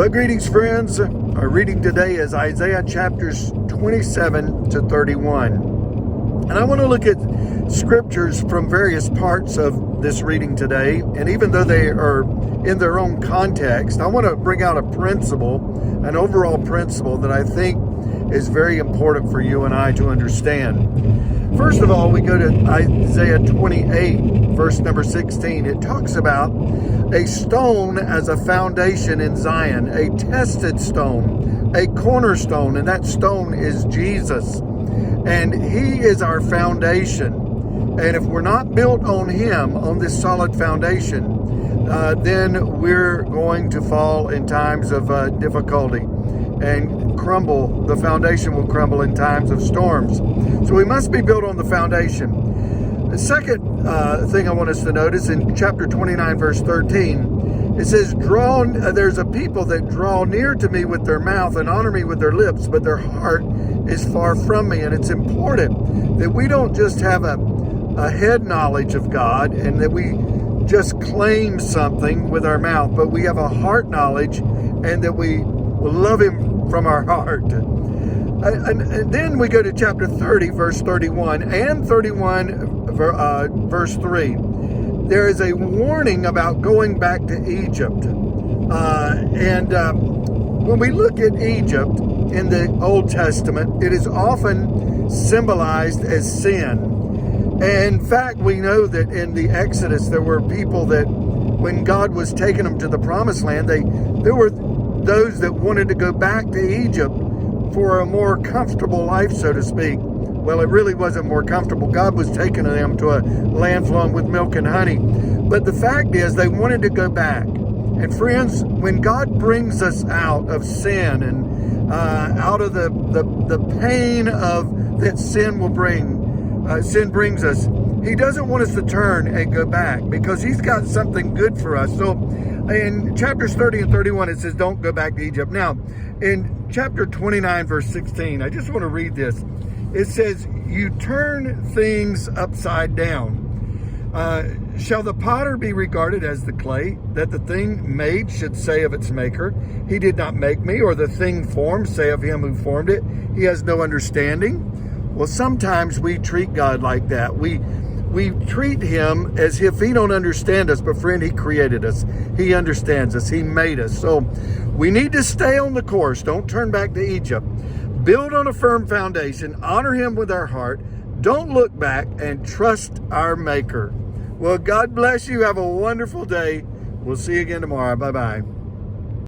Well, greetings, friends. Our reading today is Isaiah chapters 27 to 31. And I want to look at scriptures from various parts of this reading today. And even though they are in their own context, I want to bring out a principle, an overall principle that I think is very important for you and I to understand. First of all, we go to Isaiah 28, verse number 16. It talks about a stone as a foundation in Zion, a tested stone, a cornerstone, and that stone is Jesus. And He is our foundation. And if we're not built on Him, on this solid foundation, then we're going to fall in times of difficulty and crumble. The foundation will crumble in times of storms. So we must be built on the foundation. The second thing I want us to notice in chapter 29, verse 13, it says, there's a people that draw near to me with their mouth and honor me with their lips, but their heart is far from me. And it's important that we don't just have a head knowledge of God and that we just claim something with our mouth, but we have a heart knowledge and that we love Him from our heart. And then we go to chapter 30, verse 31 and 31, verse 3. There is a warning about going back to Egypt. When we look at Egypt in the Old Testament, it is often symbolized as sin. And in fact, we know that in the Exodus, there were people that when God was taking them to the Promised Land, there were those that wanted to go back to Egypt for a more comfortable life, so to speak. Well, it really wasn't more comfortable. God was taking them to a land flowing with milk and honey. But the fact is, they wanted to go back. And friends, when God brings us out of sin and out of the pain of that sin will bring, sin brings us, He doesn't want us to turn and go back because He's got something good for us. So in chapters 30 and 31, it says, don't go back to Egypt. Now, in chapter 29, verse 16, I just want to read this. It says, you turn things upside down. Shall the potter be regarded as the clay, that the thing made should say of its maker, He did not make me, or the thing formed say of Him who formed it, He has no understanding? Well, sometimes we treat God like that. We treat Him as if He don't understand us, but friend, He created us. He understands us. He made us. So we need to stay on the course. Don't turn back to Egypt. Build on a firm foundation. Honor Him with our heart. Don't look back and trust our Maker. Well, God bless you. Have a wonderful day. We'll see you again tomorrow. Bye-bye.